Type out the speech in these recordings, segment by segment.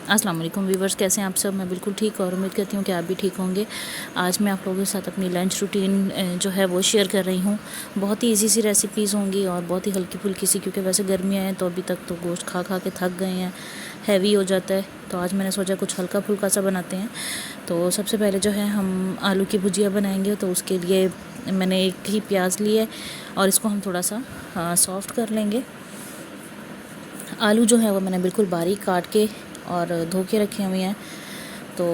अस्सलाम वालेकुम व्यूवर्स, कैसे हैं आप सब। मैं बिल्कुल ठीक और उम्मीद करती हूँ कि आप भी ठीक होंगे। आज मैं आप लोगों के साथ अपनी लंच रूटीन जो है वो शेयर कर रही हूँ। बहुत ही इजी सी रेसिपीज़ होंगी और बहुत ही हल्की फुल्की सी, क्योंकि वैसे गर्मियाँ हैं तो अभी तक तो गोश्त खा खा के थक गए हैं, हैवी हो जाता है। तो आज मैंने सोचा कुछ हल्का फुल्का सा बनाते हैं। तो सबसे पहले जो है हम आलू की भुजिया बनाएंगे। तो उसके लिए मैंने एक ही प्याज लिया है और इसको हम थोड़ा सा सॉफ्ट कर लेंगे। आलू जो है वो मैंने बिल्कुल बारीक काट के और धो के रखे हुए हैं। तो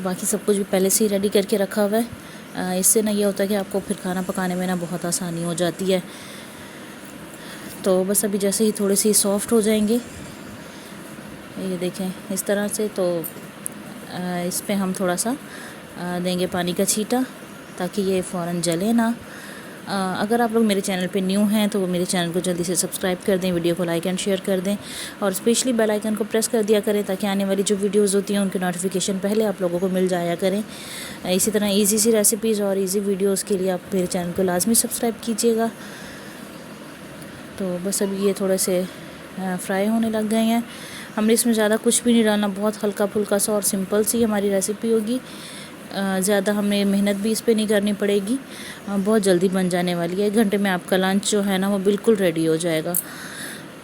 बाकी सब कुछ भी पहले से ही रेडी करके रखा हुआ है। इससे ना ये होता है कि आपको फिर खाना पकाने में ना बहुत आसानी हो जाती है। तो बस अभी जैसे ही थोड़े से सॉफ्ट हो जाएंगे, ये देखें इस तरह से, तो इस पे हम थोड़ा सा देंगे पानी का छींटा ताकि ये फ़ौरन जले ना। अगर आप लोग मेरे चैनल पे न्यू हैं तो मेरे चैनल को जल्दी से सब्सक्राइब कर दें, वीडियो को लाइक एंड शेयर कर दें और स्पेशली बेल आइकन को प्रेस कर दिया करें ताकि आने वाली जो वीडियोस होती हैं उनकी नोटिफिकेशन पहले आप लोगों को मिल जाया करें। इसी तरह इजी सी रेसिपीज़ और इजी वीडियोस के लिए आप मेरे चैनल को लाजमी सब्सक्राइब कीजिएगा। तो बस अभी ये थोड़े से फ्राई होने लग गए हैं। हमने इसमें ज़्यादा कुछ भी नहीं डालना, बहुत हल्का फुल्का सा और सिंपल सी हमारी रेसिपी होगी। ज़्यादा हमें मेहनत भी इस पर नहीं करनी पड़ेगी, बहुत जल्दी बन जाने वाली है। 1 घंटे में आपका लंच जो है ना वो बिल्कुल रेडी हो जाएगा।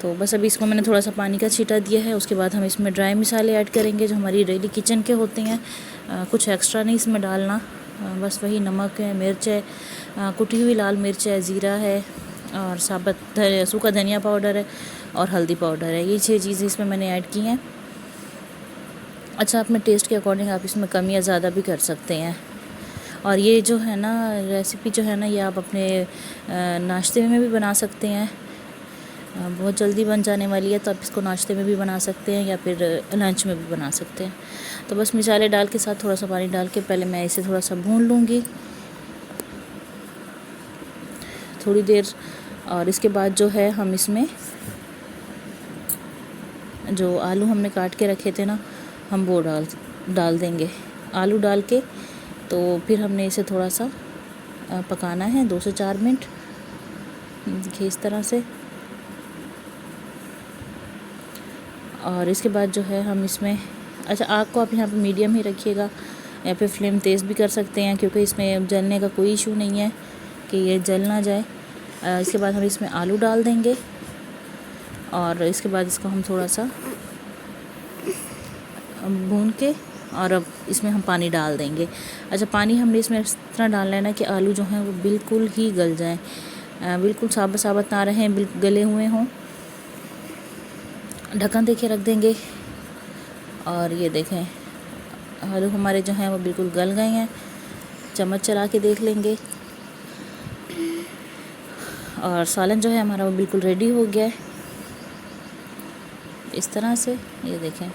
तो बस अभी इसको मैंने थोड़ा सा पानी का छींटा दिया है। उसके बाद हम इसमें ड्राई मसाले ऐड करेंगे जो हमारी डेली किचन के होते हैं। कुछ एक्स्ट्रा नहीं इसमें डालना, बस वही नमक है, मिर्च है, कुटी हुई लाल मिर्च है, ज़ीरा है और सूखा धनिया पाउडर है और हल्दी पाउडर है। ये 6 चीज़ें इसमें मैंने ऐड की हैं। अच्छा, अपने टेस्ट के अकॉर्डिंग आप इसमें कम या ज़्यादा भी कर सकते हैं। और ये जो है ना रेसिपी जो है ना, ये आप अपने नाश्ते में भी बना सकते हैं। बहुत जल्दी बन जाने वाली है, तो आप इसको नाश्ते में भी बना सकते हैं या फिर लंच में भी बना सकते हैं। तो बस मसाले डाल के साथ थोड़ा सा पानी डाल के पहले मैं इसे थोड़ा सा भून लूँगी थोड़ी देर। और इसके बाद जो है हम इसमें जो आलू हमने काट के रखे थे ना, हम वो डाल देंगे। आलू डाल के तो फिर हमने इसे थोड़ा सा पकाना है 2 से 4 मिनट। देखिए इस तरह से। और इसके बाद जो है हम इसमें, अच्छा आग को आप यहाँ पे मीडियम ही रखिएगा या फिर फ्लेम तेज़ भी कर सकते हैं, क्योंकि इसमें जलने का कोई इशू नहीं है कि ये जल ना जाए। इसके बाद हम इसमें आलू डाल देंगे और इसके बाद इसको हम थोड़ा सा भून के और अब इसमें हम पानी डाल देंगे। अच्छा, पानी हमने इसमें इस तरह डालना है ना कि आलू जो हैं वो बिल्कुल ही गल जाएं, बिल्कुल साबुत साबुत ना रहें, बिल्कुल गले हुए हों। ढक्कन दे के रख देंगे और ये देखें आलू हमारे जो हैं वो बिल्कुल गल गए हैं। चम्मच चला के देख लेंगे और सालन जो है हमारा वो बिल्कुल रेडी हो गया है इस तरह से। ये देखें,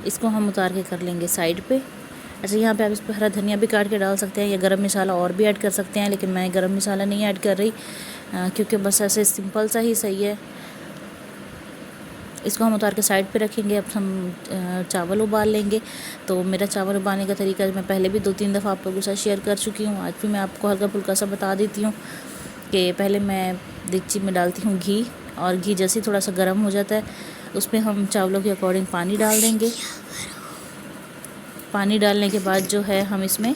इसको हम उतार के कर लेंगे साइड पे। अच्छा, यहाँ पे आप इस पर हरा धनिया भी काट के डाल सकते हैं या गरम मसाला और भी ऐड कर सकते हैं, लेकिन मैं गरम मसाला नहीं ऐड कर रही क्योंकि बस ऐसे सिंपल सा ही सही है। इसको हम उतार के साइड पे रखेंगे। अब हम चावल उबाल लेंगे। तो मेरा चावल उबालने का तरीका मैं पहले भी 2-3 दफ़ा आप लोगों के साथ शेयर कर चुकी हूँ। आज भी मैं आपको हल्का फुल्का सा बता देती हूँ कि पहले मैं देगची में डालती हूँ घी, और घी जैसे ही थोड़ा सा गर्म हो जाता है उस पर हम चावलों के अकॉर्डिंग पानी डाल देंगे। पानी डालने के बाद जो है हम इसमें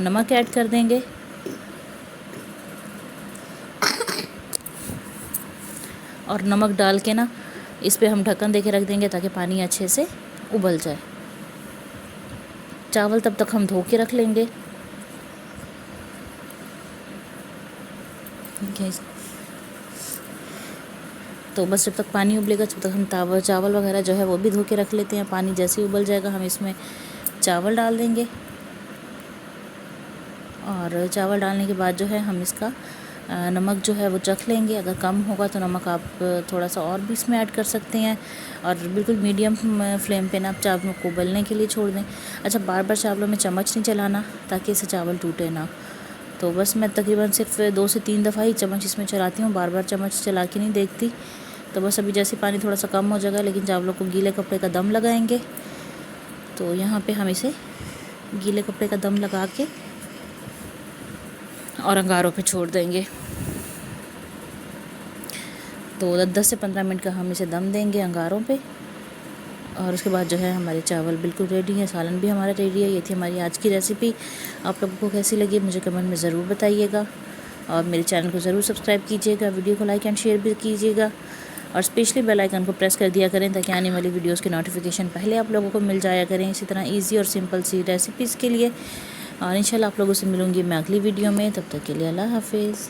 नमक ऐड कर देंगे और नमक डाल के ना इस पे हम ढक्कन दे के रख देंगे ताकि पानी अच्छे से उबल जाए। चावल तब तक हम धो के रख लेंगे। तो बस जब तक पानी उबलेगा तब तक हम चावल वगैरह जो है वो भी धो के रख लेते हैं। पानी जैसे ही उबल जाएगा हम इसमें चावल डाल देंगे और चावल डालने के बाद जो है हम इसका नमक जो है वो चख लेंगे। अगर कम होगा तो नमक आप थोड़ा सा और भी इसमें ऐड कर सकते हैं और बिल्कुल मीडियम फ्लेम पे ना आप चावलों को उबलने के लिए छोड़ दें। अच्छा, बार बार चावलों में चम्मच नहीं चलाना ताकि इससे चावल टूटे ना। तो बस मैं तकरीबन सिर्फ 2 से 3 दफ़ा ही चम्मच इसमें चलाती हूँ, बार बार चम्मच चला के नहीं देखती। तो बस अभी जैसे पानी थोड़ा सा कम हो जाएगा, लेकिन चावलों को गीले कपड़े का दम लगाएंगे। तो यहाँ पे हम इसे गीले कपड़े का दम लगा के और अंगारों पे छोड़ देंगे। तो 10 से 15 मिनट का हम इसे दम देंगे अंगारों पे। और उसके बाद जो है हमारे चावल बिल्कुल रेडी है, सालन भी हमारा रेडी है। ये थी हमारी आज की रेसिपी। आप लोगों को कैसी लगी मुझे कमेंट में ज़रूर बताइएगा, और मेरे चैनल को ज़रूर सब्सक्राइब कीजिएगा, वीडियो को लाइक एंड शेयर भी कीजिएगा, और स्पेशली बेल आइकन को प्रेस कर दिया करें ताकि आने वाली वीडियोस के नोटिफिकेशन पहले आप लोगों को मिल जाया करें, इसी तरह इजी और सिंपल सी रेसिपीज़ के लिए। और इंशाल्लाह आप लोगों से मिलूँगी मैं अगली वीडियो में। तब तक के लिए अल्लाह हाफिज़।